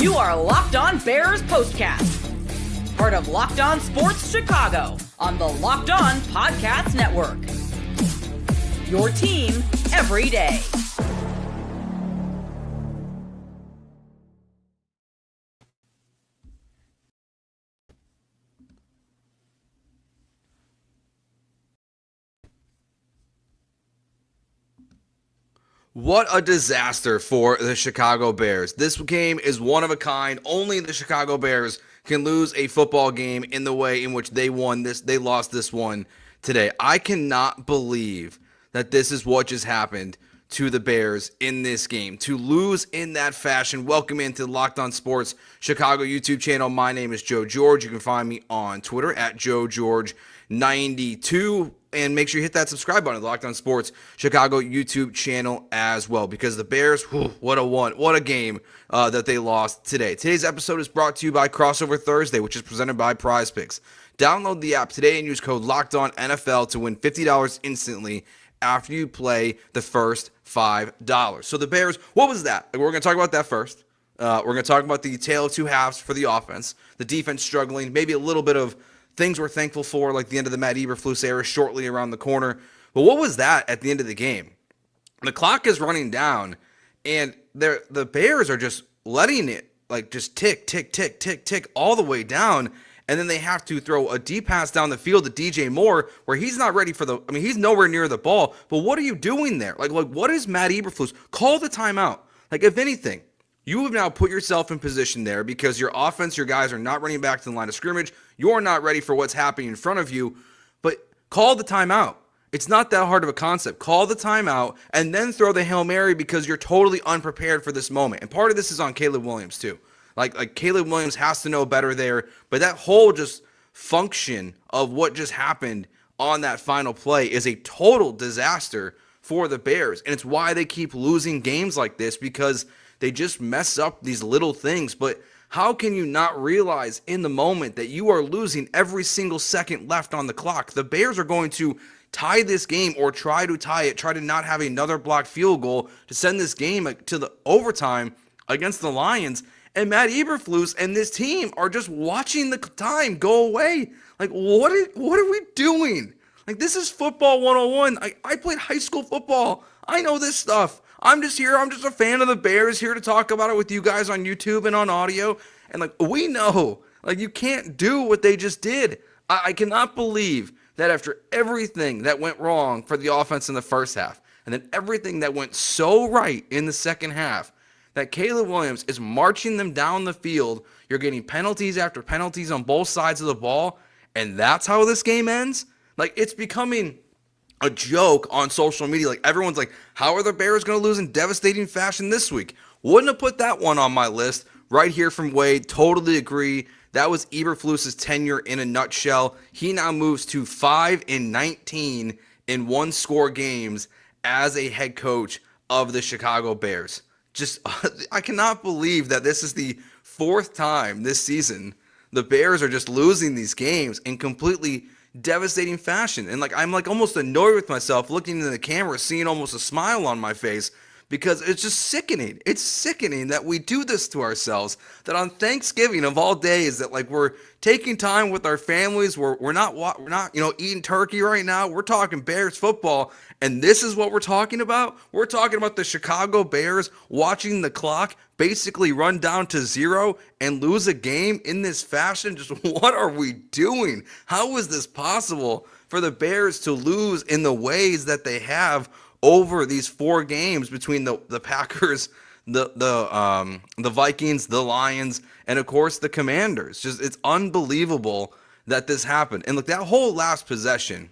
You are Locked On Bears Postcast, part of Locked On Sports Chicago on the Locked On Podcast Network. Your team every day. What a disaster for the Chicago Bears. This game is one of a kind. Only the Chicago Bears can lose a football game in the way in which they lost this one today. I cannot believe that this is what just happened to the Bears in this game. To lose in that fashion. Welcome into the Locked On Sports Chicago YouTube channel. My name is Joe George. You can find me on Twitter at JoeGeorge92. And make sure you hit that subscribe button to the Locked On Sports Chicago YouTube channel as well. Because the Bears, what a game that they lost today. Today's episode is brought to you by Crossover Thursday, which is presented by PrizePicks. Download the app today and use code LOCKEDONNFL to win $50 instantly after you play the first $5. So the Bears, what was that? We're going to talk about that first. We're going to talk about the tale of two halves for the offense. The defense struggling, maybe a little bit of things we're thankful for, like the end of the Matt Eberflus era shortly around the corner. But what was that at the end of the game? The clock is running down, and the Bears are just letting it just tick, tick, tick, tick, tick all the way down. And then they have to throw a deep pass down the field to DJ Moore, where he's not ready for he's nowhere near the ball. But what are you doing there? Like what is Matt Eberflus? Call the timeout. If anything, you have now put yourself in position there because your offense, your guys are not running back to the line of scrimmage. You're not ready for what's happening in front of you, but call the timeout. It's not that hard of a concept. Call the timeout and then throw the Hail Mary because you're totally unprepared for this moment. And part of this is on Caleb Williams too. Like Caleb Williams has to know better there, but that whole just function of what just happened on that final play is a total disaster for the Bears. And it's why they keep losing games like this, because they just mess up these little things. But how can you not realize in the moment that you are losing every single second left on the clock? The Bears are going to tie this game or try to tie it, try to not have another blocked field goal to send this game to the overtime against the Lions. And Matt Eberflus and this team are just watching the time go away. What are we doing? This is football 101. I played high school football. I know this stuff. I'm just here. I'm just a fan of the Bears, here to talk about it with you guys on YouTube and on audio. And we know, you can't do what they just did. I cannot believe that after everything that went wrong for the offense in the first half, and then everything that went so right in the second half, that Caleb Williams is marching them down the field. You're getting penalties after penalties on both sides of the ball, and that's how this game ends? It's becoming a joke on social media. Everyone's like, how are the Bears going to lose in devastating fashion this week? Wouldn't have put that one on my list. Right here from Wade, totally agree. That was Eberflus's tenure in a nutshell. He now moves to 5-19 in one-score games as a head coach of the Chicago Bears. I cannot believe that this is the fourth time this season the Bears are just losing these games in completely devastating fashion. And I'm almost annoyed with myself looking into the camera, seeing almost a smile on my face, because it's just sickening. It's sickening that we do this to ourselves, that on Thanksgiving of all days, that we're taking time with our families. We're not eating turkey right now. We're talking Bears football. And this is what we're talking about. We're talking about the Chicago Bears watching the clock basically run down to zero and lose a game in this fashion. Just what are we doing? How is this possible for the Bears to lose in the ways that they have over these four games between the Packers, the Vikings, the Lions, and of course the Commanders? It's unbelievable that this happened. And that whole last possession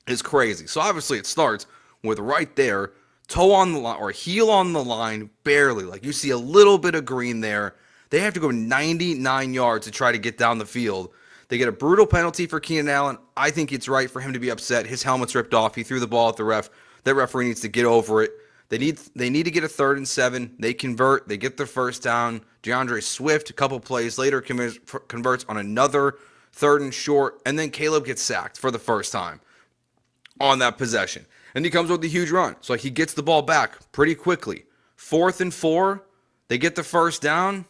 is crazy. So obviously it starts with right there, toe on the line or heel on the line, barely. You see a little bit of green there. They have to go 99 yards to try to get down the field. They get a brutal penalty for Keenan Allen. I think it's right for him to be upset. His helmet's ripped off. He threw the ball at the ref. That referee needs to get over it. They need to get a 3rd and 7. They convert. They get their first down. DeAndre Swift, a couple plays later, converts on another 3rd and short. And then Caleb gets sacked for the first time on that possession. And he comes with a huge run. So he gets the ball back pretty quickly. 4th and 4. They get the first down.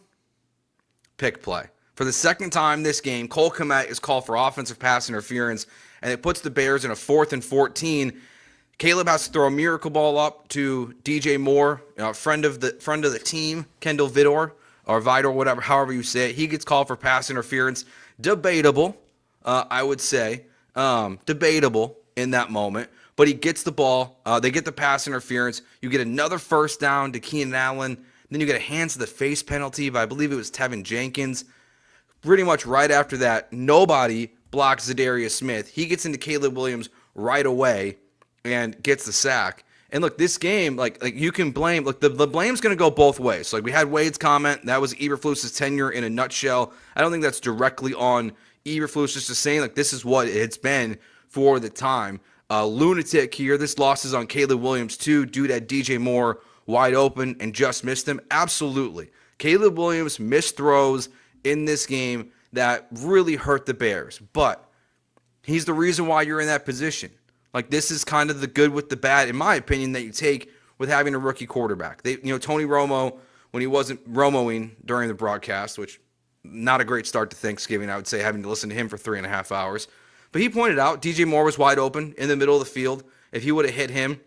pick play. For the second time this game, Cole Kmet is called for offensive pass interference, and it puts the Bears in a 4th and 14. Caleb has to throw a miracle ball up to DJ Moore, friend of the team, Kendall Vidor, or Vidor, whatever, however you say it. He gets called for pass interference. Debatable, I would say. Debatable in that moment. But he gets the ball. They get the pass interference. You get another first down to Keenan Allen. Then you get a hands to the face penalty by, I believe it was Tevin Jenkins. Pretty much right after that, nobody blocks Zadarius Smith. He gets into Caleb Williams right away and gets the sack. And look, this game, like you can blame, look, the blame's going to go both ways. So, like, we had Wade's comment, that was Eberflus's tenure in a nutshell. I don't think that's directly on Eberflus, just saying, like, this is what it's been for the time. Lunatic here. This loss is on Caleb Williams, too. Dude had DJ Moore wide open and just missed him. Absolutely. Caleb Williams missed throws in this game that really hurt the Bears. But he's the reason why you're in that position. Like, this is kind of the good with the bad, in my opinion, that you take with having a rookie quarterback. Tony Romo, when he wasn't Romoing during the broadcast, which not a great start to Thanksgiving, I would say, having to listen to him for 3.5 hours. But he pointed out DJ Moore was wide open in the middle of the field. If he would have hit him,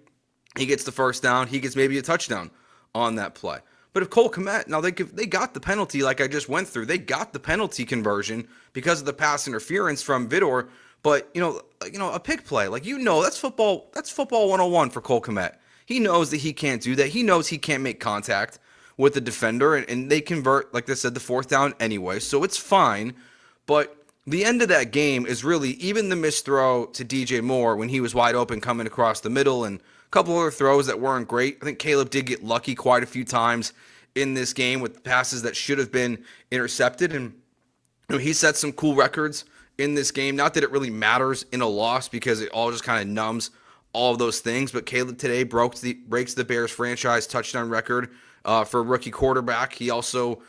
he gets the first down. He gets maybe a touchdown on that play. But if Cole Kmet, now they got the penalty like I just went through. They got the penalty conversion because of the pass interference from Vidor. But, a pick play, like, that's football 101 for Cole Kmet. He knows that he can't do that. He knows he can't make contact with the defender, and they convert, like I said, the 4th down anyway. So it's fine. But the end of that game is really even the missed throw to DJ Moore when he was wide open coming across the middle and a couple other throws that weren't great. I think Caleb did get lucky quite a few times in this game with passes that should have been intercepted. And he set some cool records in this game. Not that it really matters in a loss because it all just kind of numbs all of those things. But Caleb today breaks the Bears franchise touchdown record for a rookie quarterback. He also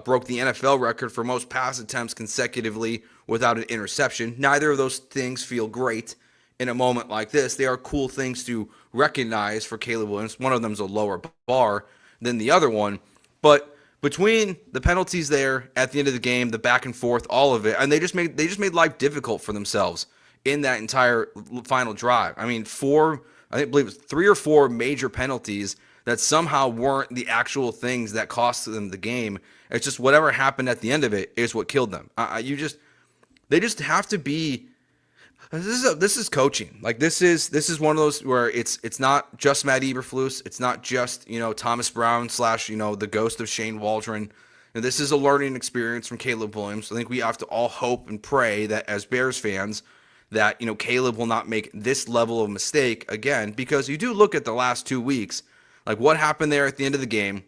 broke the NFL record for most pass attempts consecutively without an interception. Neither of those things feel great in a moment like this. They are cool things to recognize for Caleb Williams. One of them is a lower bar than the other one. But between the penalties there at the end of the game, the back and forth, all of it, and they just made life difficult for themselves in that entire final drive. I mean, I believe it was 3 or 4 major penalties that somehow weren't the actual things that cost them the game. It's just whatever happened at the end of it is what killed them. They just have to be. This is coaching. Like, this is one of those where it's not just Matt Eberflus. It's not just Thomas Brown / the ghost of Shane Waldron. And this is a learning experience from Caleb Williams. I think we have to all hope and pray that as Bears fans that Caleb will not make this level of mistake again, because you do look at the last 2 weeks, like what happened there at the end of the game,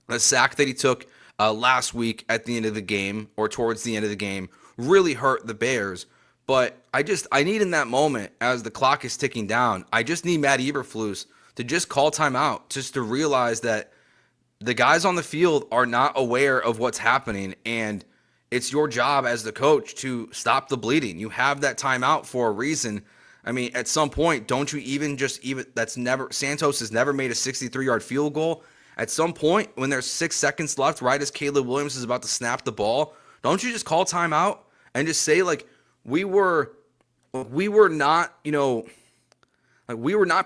the sack that he took last week at the end of the game or towards the end of the game really hurt the Bears. But I need in that moment, as the clock is ticking down, I just need Matt Eberflus to just call timeout, just to realize that the guys on the field are not aware of what's happening, and it's your job as the coach to stop the bleeding. You have that timeout for a reason. I mean, at some point, don't you Santos has never made a 63-yard field goal. At some point, when there's 6 seconds left, right as Caleb Williams is about to snap the ball, don't you just call timeout and just say, like, we were not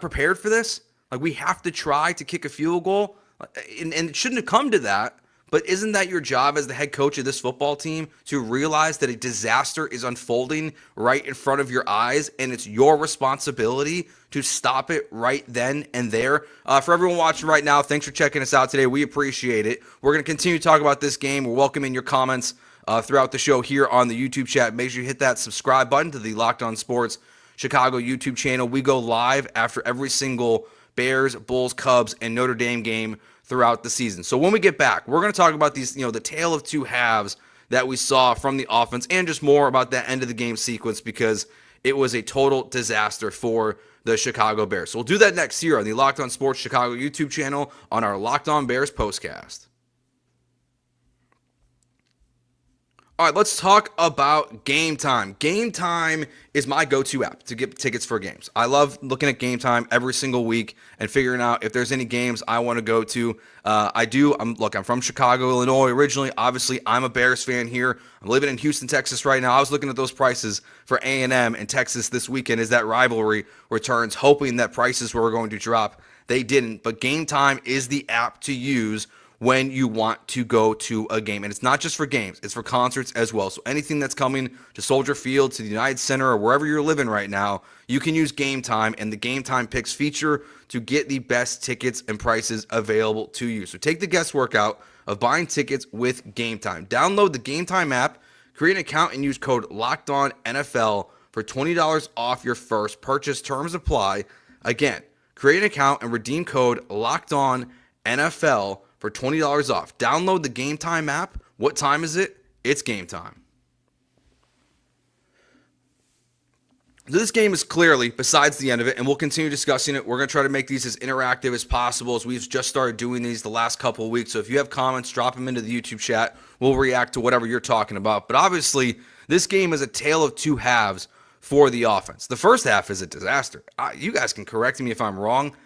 prepared for this. Like, we have to try to kick a field goal, and it shouldn't have come to that. But isn't that your job as the head coach of this football team, to realize that a disaster is unfolding right in front of your eyes, and it's your responsibility to stop it right then and there? For everyone watching right now, thanks for checking us out today. We appreciate it. We're going to continue to talk about this game. We're welcoming your comments throughout the show here on the YouTube chat. Make sure you hit that subscribe button to the Locked On Sports Chicago YouTube channel. We go live after every single Bears, Bulls, Cubs, and Notre Dame game throughout the season. So when we get back, we're going to talk about these, the tale of two halves that we saw from the offense, and just more about that end of the game sequence, because it was a total disaster for the Chicago Bears. So we'll do that next year on the Locked On Sports Chicago YouTube channel on our Locked On Bears postcast. All right, let's talk about Gametime. Gametime is my go-to app to get tickets for games. I love looking at Gametime every single week and figuring out if there's any games I want to go to. I'm from Chicago, Illinois originally. Obviously, I'm a Bears fan here. I'm living in Houston, Texas right now. I was looking at those prices for A&M and Texas this weekend as that rivalry returns, hoping that prices were going to drop. They didn't, but Gametime is the app to use when you want to go to a game. And it's not just for games, it's for concerts as well. So anything that's coming to Soldier Field, to the United Center, or wherever you're living right now, you can use Gametime and the Gametime Picks feature to get the best tickets and prices available to you. So take the guesswork out of buying tickets with Gametime. Download the Gametime app, create an account, and use code LOCKEDONNFL for $20 off your first purchase. Terms apply. Again, create an account and redeem code LOCKEDONNFL for $20 off. Download the Gametime app. What time is it? It's game time. This game is clearly besides the end of it, and we'll continue discussing it. We're going to try to make these as interactive as possible as we've just started doing these the last couple of weeks. So if you have comments, drop them into the YouTube chat. We'll react to whatever you're talking about. But obviously, this game is a tale of two halves for the offense. The first half is a disaster. You guys can correct me if I'm wrong.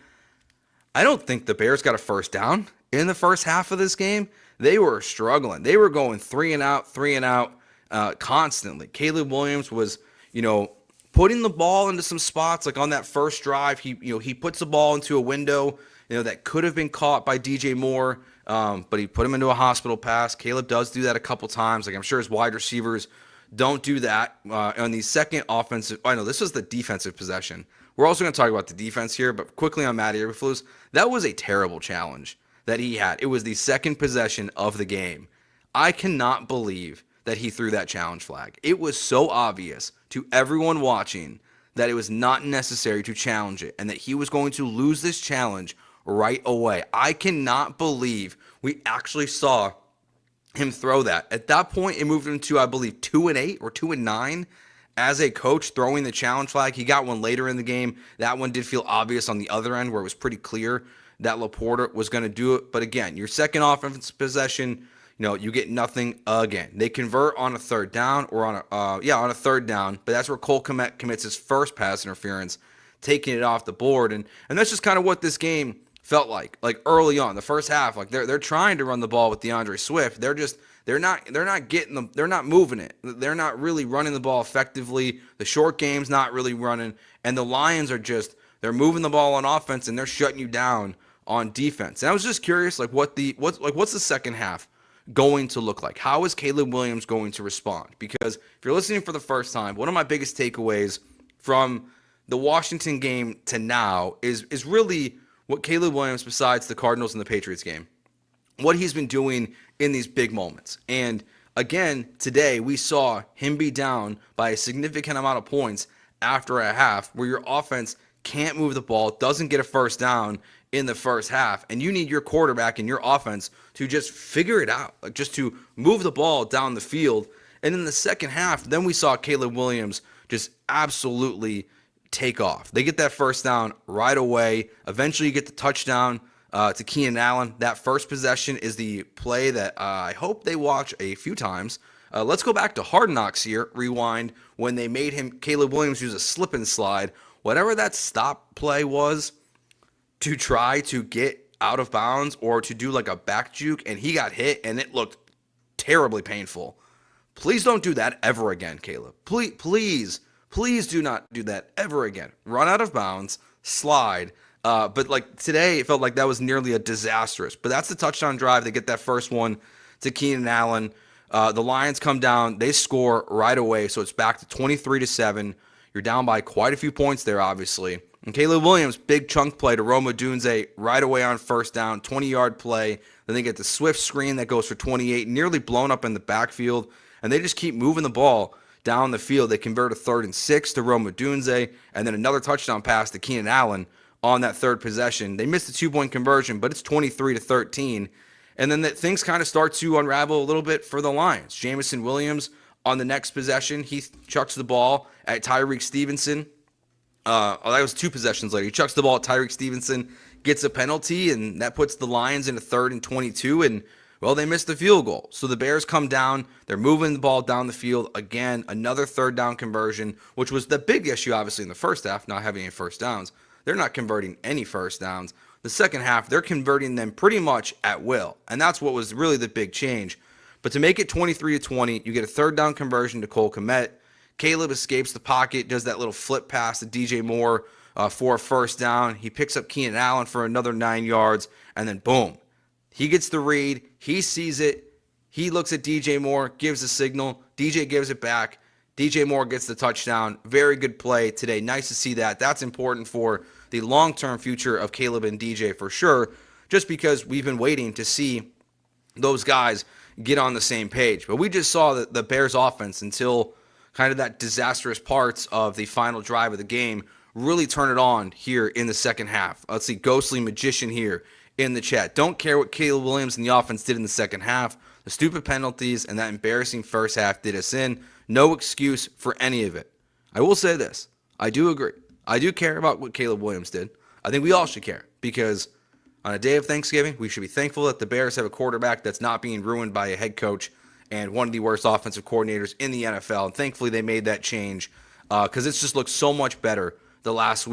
I don't think the Bears got a first down in the first half of this game. They were struggling. They were going three and out constantly. Caleb Williams was, putting the ball into some spots. Like on that first drive, he puts the ball into a window, that could have been caught by DJ Moore, but he put him into a hospital pass. Caleb does do that a couple times. Like I'm sure his wide receivers don't do that on the second offensive. I know this was the defensive possession. We're also going to talk about the defense here, but quickly on Matt Eberflus, that was a terrible challenge that he had. It was the second possession of the game. I cannot believe that he threw that challenge flag. It was so obvious to everyone watching that it was not necessary to challenge it and that he was going to lose this challenge right away. I cannot believe we actually saw him throw that. At that point, it moved him to, I believe, 2-8 or 2-9. As a coach throwing the challenge flag, he got one later in the game. That one did feel obvious on the other end where it was pretty clear that Laporta was going to do it. But again, your second offensive possession, you get nothing again. They convert on a third down or on a third down, but that's where Cole Kmet commits his first pass interference, taking it off the board. And that's just kind of what this game felt like early on, the first half. Like they're trying to run the ball with DeAndre Swift. They're not getting them. They're not moving it. They're not really running the ball effectively. The short game's not really running, and the Lions are they're moving the ball on offense and they're shutting you down on defense. And I was just curious, what's the second half going to look like? How is Caleb Williams going to respond? Because if you're listening for the first time, one of my biggest takeaways from the Washington game to now is really what Caleb Williams, besides the Cardinals and the Patriots game, what he's been doing in these big moments. And again, today we saw him be down by a significant amount of points after a half where your offense can't move the ball, doesn't get a first down in the first half, and you need your quarterback and your offense to just figure it out, just to move the ball down the field. And in the second half, then we saw Caleb Williams just absolutely take off. They get that first down right away. Eventually you get the touchdown to Keenan Allen. That first possession is the play that I hope they watch a few times. Let's go back to Hard Knocks here, rewind, when they made Caleb Williams use a slip and slide, whatever that stop play was, to try to get out of bounds or to do like a back juke, and he got hit and it looked terribly painful. Please don't do that ever again, Caleb. Please do not do that ever again. Run out of bounds, slide. But today, it felt like that was nearly a disastrous. But that's the touchdown drive. They get that first one to Keenan Allen. The Lions come down. They score right away. So it's back to 23-7. You're down by quite a few points there, obviously. And Caleb Williams, big chunk play to Rome Odunze right away on first down, 20-yard play. Then they get the Swift screen that goes for 28, nearly blown up in the backfield. And they just keep moving the ball down the field. They convert a 3rd and 6 to Rome Odunze, and then another touchdown pass to Keenan Allen on that third possession. They missed a 2-point conversion, but it's 23-13. And then things kind of start to unravel a little bit for the Lions. Jamison Williams on the next possession, he chucks the ball at Tyreek Stevenson. That was 2 possessions later. He chucks the ball at Tyreek Stevenson, gets a penalty, and that puts the Lions in a 3rd and 22. And Well, they missed the field goal. So the Bears come down. They're moving the ball down the field. Again, another third down conversion, which was the big issue, obviously, in the first half, not having any first downs. They're not converting any first downs. The second half, they're converting them pretty much at will. And that's what was really the big change. But to make it 23-20, you get a third down conversion to Cole Kmet. Caleb escapes the pocket, does that little flip pass to DJ Moore for a first down. He picks up Keenan Allen for another 9 yards, and then boom. He gets the read. He sees it. He looks at DJ Moore, gives a signal. DJ gives it back. DJ Moore gets the touchdown. Very good play today. Nice to see that. That's important for the long-term future of Caleb and DJ for sure, just because we've been waiting to see those guys get on the same page. But we just saw that the Bears offense, until kind of that disastrous parts of the final drive of the game, really turn it on here in the second half. Let's see, Ghostly Magician here in the chat. Don't care what Caleb Williams and the offense did in the second half. The stupid penalties and that embarrassing first half did us in. No excuse for any of it. I will say this. I do agree. I do care about what Caleb Williams did. I think we all should care, because on a day of Thanksgiving, we should be thankful that the Bears have a quarterback that's not being ruined by a head coach and one of the worst offensive coordinators in the NFL. And thankfully they made that change, because it's just looked so much better the last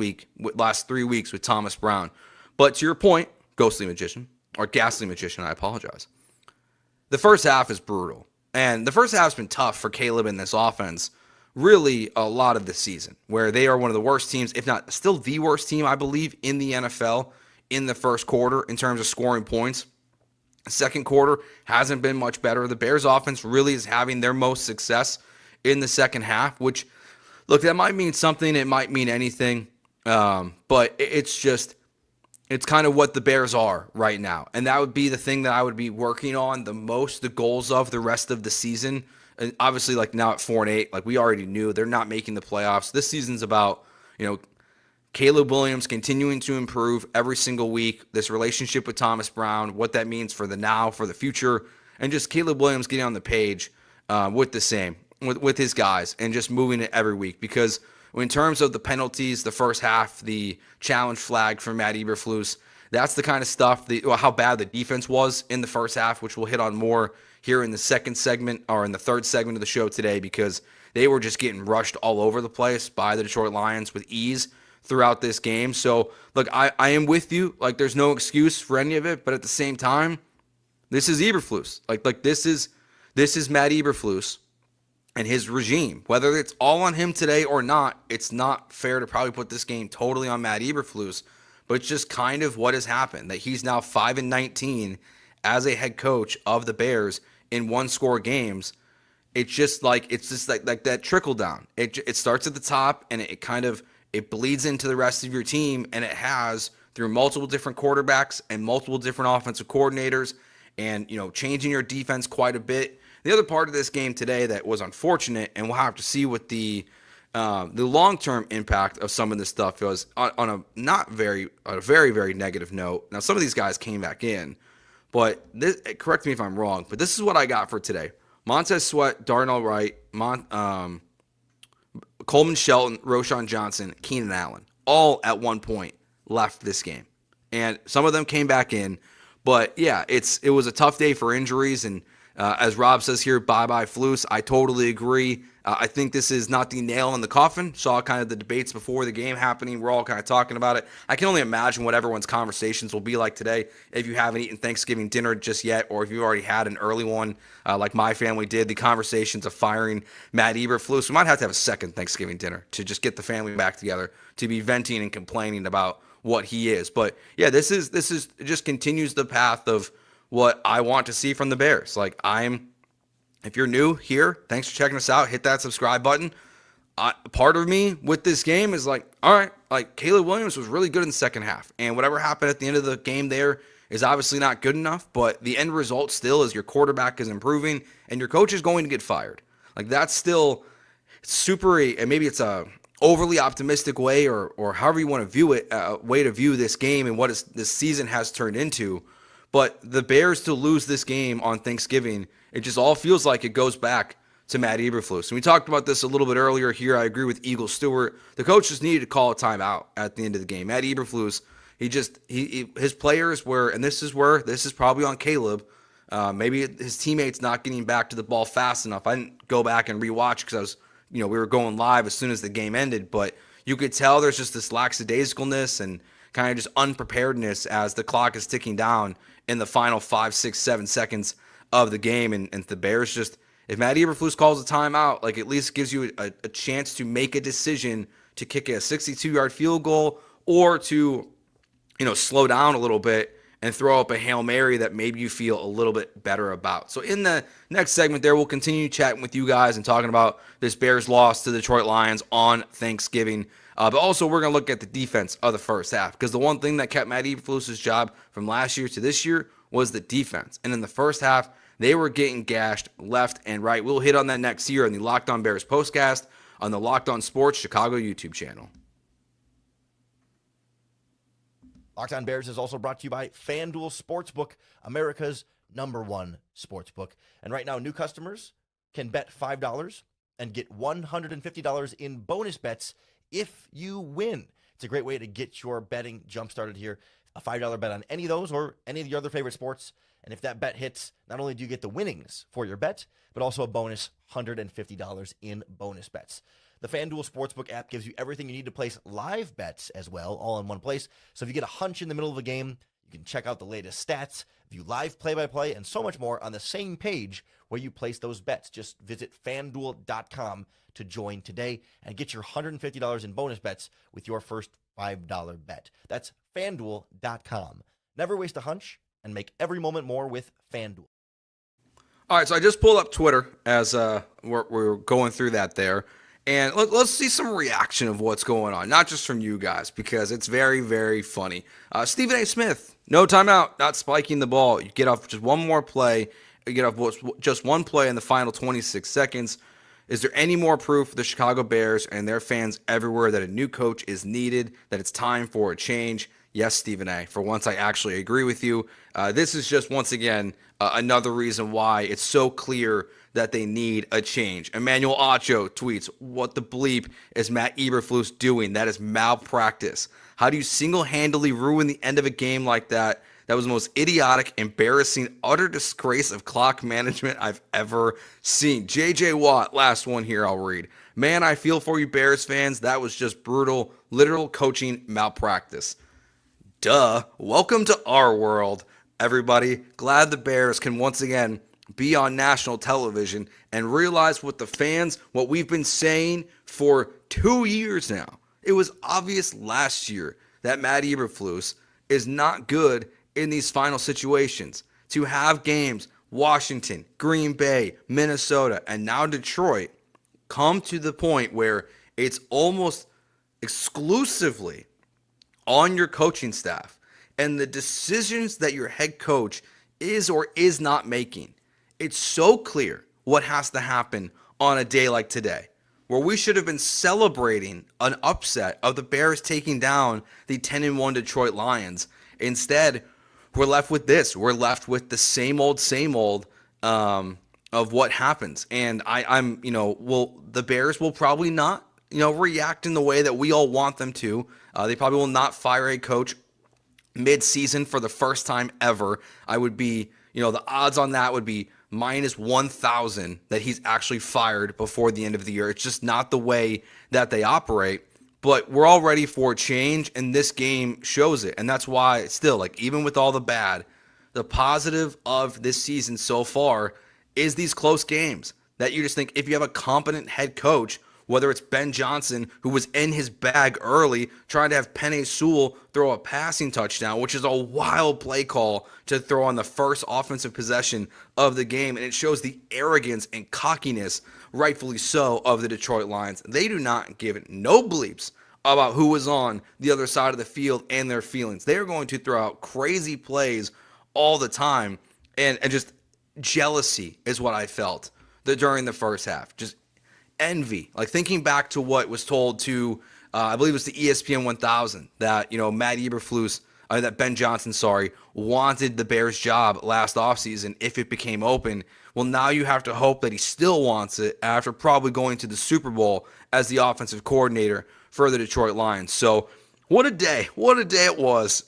3 weeks with Thomas Brown. But to your point, Ghostly Magician, or Ghastly Magician, I apologize. The first half is brutal. And the first half's been tough for Caleb in this offense really a lot of the season, where they are one of the worst teams, if not still the worst team, I believe, in the NFL in the first quarter in terms of scoring points. Second quarter hasn't been much better. The Bears offense really is having their most success in the second half, which, look, that might mean something. It might mean anything. But it's kind of what the Bears are right now. And that would be the thing that I would be working on the most, the goals of the rest of the season. And obviously, like now at 4-8, like we already knew they're not making the playoffs. This season's about, Caleb Williams continuing to improve every single week, this relationship with Thomas Brown, what that means for the now, for the future, and just Caleb Williams getting on the page with his guys and just moving it every week. Because in terms of the penalties, the first half, the challenge flag for Matt Eberflus, that's the kind of stuff, how bad the defense was in the first half, which we'll hit on more here in the second segment, or in the third segment of the show today, because they were just getting rushed all over the place by the Detroit Lions with ease throughout this game. So, look, I am with you. Like, there's no excuse for any of it, but at the same time, this is Eberflus. Like this is Matt Eberflus and his regime. Whether it's all on him today or not, it's not fair to probably put this game totally on Matt Eberflus, but it's just kind of what has happened, that he's now 5-19 as a head coach of the Bears in one-score games. It's just like that trickle down. It starts at the top, and it bleeds into the rest of your team, and it has through multiple different quarterbacks and multiple different offensive coordinators, and changing your defense quite a bit. The other part of this game today that was unfortunate, and we'll have to see what the long-term impact of some of this stuff was on a very, very negative note. Now, some of these guys came back in, but correct me if I'm wrong, but this is what I got for today. Montez Sweat, Darnell Wright, Coleman Shelton, Roschon Johnson, Keenan Allen, all at one point left this game. And some of them came back in. But, yeah, it was a tough day for injuries. And as Rob says here, bye-bye Flus. I totally agree. I think this is not the nail in the coffin. Saw kind of the debates before the game happening. We're all kind of talking about it. I can only imagine what everyone's conversations will be like today if you haven't eaten Thanksgiving dinner just yet, or if you already had an early one like my family did. The conversations of firing Matt Eberflus. We might have to have a second Thanksgiving dinner to just get the family back together to be venting and complaining about what he is. But, yeah, this is just continues the path of what I want to see from the Bears. Like, if you're new here, thanks for checking us out. Hit that subscribe button. Part of me with this game is like, all right, like Caleb Williams was really good in the second half. And whatever happened at the end of the game there is obviously not good enough. But the end result still is your quarterback is improving and your coach is going to get fired. Like, that's still super, and maybe it's a overly optimistic way or however you want to view it, way to view this game and what this season has turned into. But the Bears to lose this game on Thanksgiving, it just all feels like it goes back to Matt Eberflus. And we talked about this a little bit earlier here. I agree with Eagle Stewart. The coach just needed to call a timeout at the end of the game. Matt Eberflus, his players were, and this is probably on Caleb, Maybe his teammates not getting back to the ball fast enough. I didn't go back and rewatch because I was, we were going live as soon as the game ended, but you could tell there's just this lackadaisicalness and kind of just unpreparedness as the clock is ticking down in the final 5, 6, 7 seconds of the game. And the Bears just, if Matt Eberflus calls a timeout, like at least gives you a chance to make a decision to kick a 62-yard field goal or to, slow down a little bit and throw up a Hail Mary that maybe you feel a little bit better about. So in the next segment there, we'll continue chatting with you guys and talking about this Bears loss to the Detroit Lions on Thanksgiving. But also we're going to look at the defense of the first half, because the one thing that kept Matt Eberflus's job from last year to this year was the defense. And in the first half, they were getting gashed left and right. We'll hit on that next year on the Locked On Bears postcast on the Locked On Sports Chicago YouTube channel. Locked On Bears is also brought to you by FanDuel Sportsbook, America's #1 sportsbook. And right now, new customers can bet $5 and get $150 in bonus bets if you win. It's a great way to get your betting jump-started here. A $5 bet on any of those or any of your other favorite sports. And if that bet hits, not only do you get the winnings for your bet, but also a bonus $150 in bonus bets. The FanDuel Sportsbook app gives you everything you need to place live bets as well, all in one place. So if you get a hunch in the middle of a game, you can check out the latest stats, view live play-by-play, and so much more on the same page where you place those bets. Just visit FanDuel.com to join today and get your $150 in bonus bets with your first $5 bet. That's FanDuel.com. Never waste a hunch and make every moment more with FanDuel. All right, so I just pulled up Twitter as we're going through that there. And let's see some reaction of what's going on, not just from you guys, because it's very, very funny. Stephen A. Smith, no timeout, not spiking the ball. You get off just one more play. You get off just one play in the final 26 seconds. Is there any more proof for the Chicago Bears and their fans everywhere that a new coach is needed, that it's time for a change? Yes, Stephen A. For once, I actually agree with you. This is just, once again, another reason why it's so clear that they need a change. Emmanuel Acho tweets, "What the bleep is Matt Eberflus doing? That is malpractice. How do you single-handedly ruin the end of a game like that? That was the most idiotic, embarrassing, utter disgrace of clock management I've ever seen." JJ Watt, last one here I'll read. "Man, I feel for you Bears fans. That was just brutal, literal coaching malpractice." Duh. Welcome to our world, everybody. Glad the Bears can once again be on national television and realize what we've been saying for 2 years now. It was obvious last year that Matt Eberflus is not good in these final situations. To have games, Washington, Green Bay, Minnesota, and now Detroit, come to the point where it's almost exclusively on your coaching staff and the decisions that your head coach is or is not making. It's so clear what has to happen on a day like today, where we should have been celebrating an upset of the Bears taking down the 10-1 Detroit Lions. Instead, we're left with this. We're left with the same old of what happens. And the Bears will probably not, react in the way that we all want them to. They probably will not fire a coach mid-season for the first time ever. I would be, the odds on that would be minus 1,000 that he's actually fired before the end of the year. It's just not the way that they operate. But we're all ready for a change, and this game shows it. And that's why still, even with all the bad, the positive of this season so far is these close games that you just think if you have a competent head coach, whether it's Ben Johnson, who was in his bag early, trying to have Penei Sewell throw a passing touchdown, which is a wild play call to throw on the first offensive possession of the game. And it shows the arrogance and cockiness, rightfully so, of the Detroit Lions. They do not give it no bleeps about who was on the other side of the field and their feelings. They are going to throw out crazy plays all the time. And just jealousy is what I felt during the first half. Just envy, thinking back to what was told to, I believe it was the ESPN 1000, that, Matt Eberflus, that Ben Johnson, wanted the Bears job last offseason if it became open. Well, now you have to hope that he still wants it after probably going to the Super Bowl as the offensive coordinator for the Detroit Lions. So What a day. What a day it was.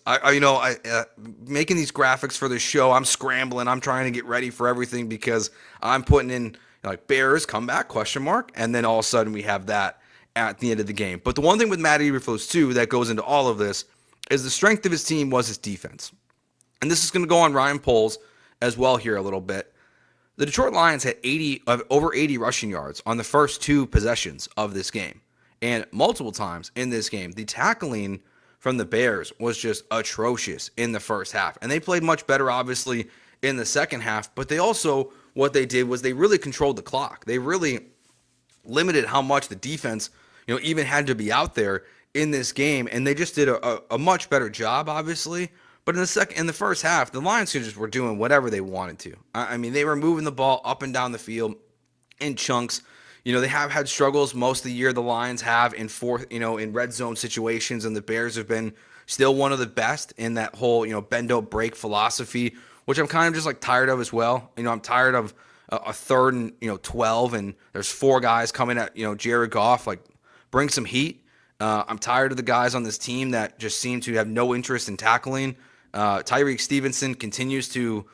Making these graphics for the show, I'm scrambling. I'm trying to get ready for everything because I'm putting in like Bears comeback question mark, and then all of a sudden we have that at the end of the game. But the one thing with Matt Eberflus too that goes into all of this is the strength of his team was his defense. And this is going to go on Ryan Poles as well here a little bit. The Detroit Lions had over 80 rushing yards on the first two possessions of this game. And multiple times in this game, the tackling from the Bears was just atrocious in the first half. And they played much better, obviously, in the second half. But they also, what they did was they really controlled the clock. They really limited how much the defense, even had to be out there in this game. And they just did a much better job, obviously. But in the first half, the Lions just were doing whatever they wanted to. I mean, they were moving the ball up and down the field in chunks. They have had struggles most of the year. The Lions have in red zone situations, and the Bears have been still one of the best in that whole, bend don't break philosophy, which I'm kind of just like tired of as well. I'm tired of a 3rd and 12, and there's 4 guys coming at Jared Goff. Like, bring some heat. I'm tired of the guys on this team that just seem to have no interest in tackling. Tyreek Stevenson continues to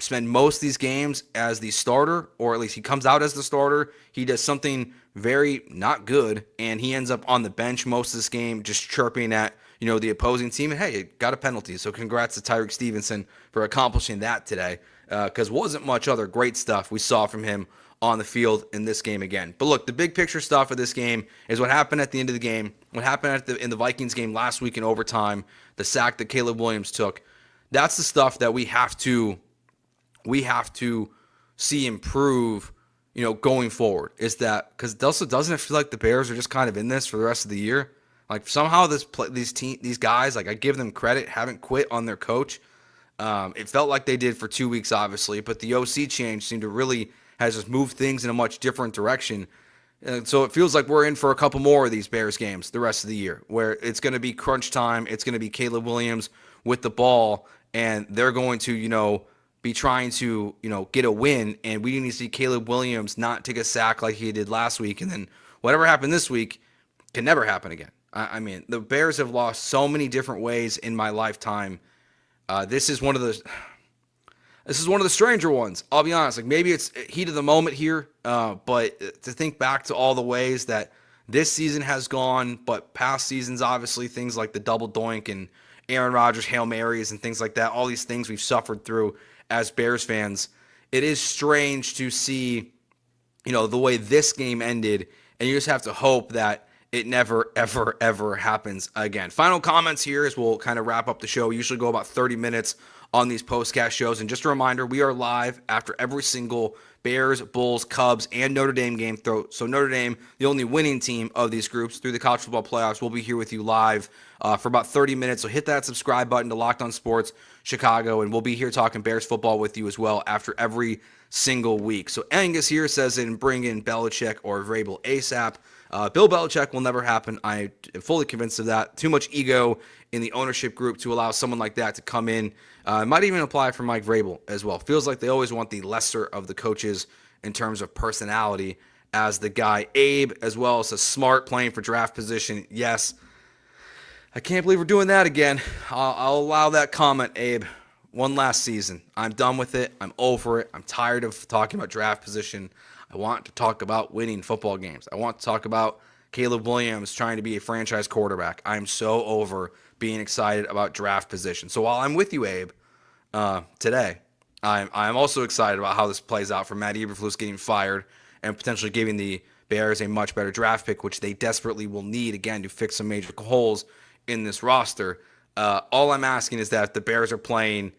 spend most of these games as the starter, or at least he comes out as the starter. He does something very not good, and he ends up on the bench most of this game just chirping at, the opposing team. And hey, it got a penalty, so congrats to Tyreek Stevenson for accomplishing that today, because wasn't much other great stuff we saw from him on the field in this game again. But look, the big picture stuff of this game is what happened at the end of the game, what happened in the Vikings game last week in overtime, the sack that Caleb Williams took. That's the stuff that we have to see improve, going forward. Is that because doesn't it feel like the Bears are just kind of in this for the rest of the year? Like somehow these guys, like I give them credit, haven't quit on their coach. It felt like they did for 2 weeks, obviously, but the OC change seemed to really has just moved things in a much different direction. And so it feels like we're in for a couple more of these Bears games the rest of the year, where it's going to be crunch time. It's going to be Caleb Williams with the ball, and they're going to, be trying to, get a win, and we need to see Caleb Williams not take a sack like he did last week, and then whatever happened this week can never happen again. I mean, the Bears have lost so many different ways in my lifetime. This is one of the stranger ones. I'll be honest. Like maybe it's heat of the moment here, but to think back to all the ways that this season has gone, but past seasons, obviously things like the double doink and Aaron Rodgers Hail Marys and things like that, all these things we've suffered through as Bears fans, it is strange to see, the way this game ended, and you just have to hope that it never, ever, ever happens again. Final comments here as we'll kind of wrap up the show. We usually go about 30 minutes on these postcast shows. And just a reminder, we are live after every single Bears, Bulls, Cubs, and Notre Dame game. So Notre Dame, the only winning team of these groups through the college football playoffs, will be here with you live for about 30 minutes. So hit that subscribe button to Locked On Sports Chicago, and we'll be here talking Bears football with you as well after every single week. So Angus here says and bring in Belichick or Vrabel ASAP. Bill Belichick will never happen. I am fully convinced of that. Too much ego in the ownership group to allow someone like that to come in. It might even apply for Mike Vrabel as well. Feels like they always want the lesser of the coaches in terms of personality as the guy. Abe as well as a smart playing for draft position. Yes. I can't believe we're doing that again. I'll allow that comment, Abe. One last season. I'm done with it. I'm over it. I'm tired of talking about draft position. I want to talk about winning football games. I want to talk about Caleb Williams trying to be a franchise quarterback. I'm so over being excited about draft position. So while I'm with you, Abe, today, I'm also excited about how this plays out for Matt Eberflus getting fired and potentially giving the Bears a much better draft pick, which they desperately will need, again, to fix some major holes in this roster. All I'm asking is that if the Bears are playing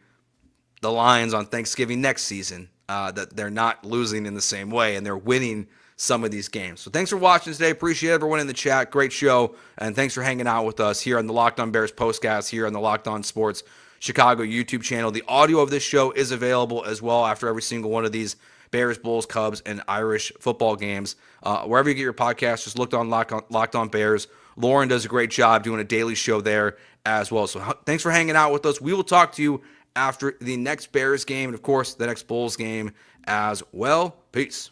the Lions on Thanksgiving next season, that they're not losing in the same way and they're winning some of these games. So thanks for watching today. Appreciate everyone in the chat. Great show. And thanks for hanging out with us here on the Locked On Bears postcast, here on the Locked On Sports Chicago YouTube channel. The audio of this show is available as well after every single one of these Bears, Bulls, Cubs, and Irish football games. Wherever you get your podcast, just look on Locked On Bears. Lauren does a great job doing a daily show there as well. So thanks for hanging out with us. We will talk to you after the next Bears game and, of course, the next Bulls game as well. Peace.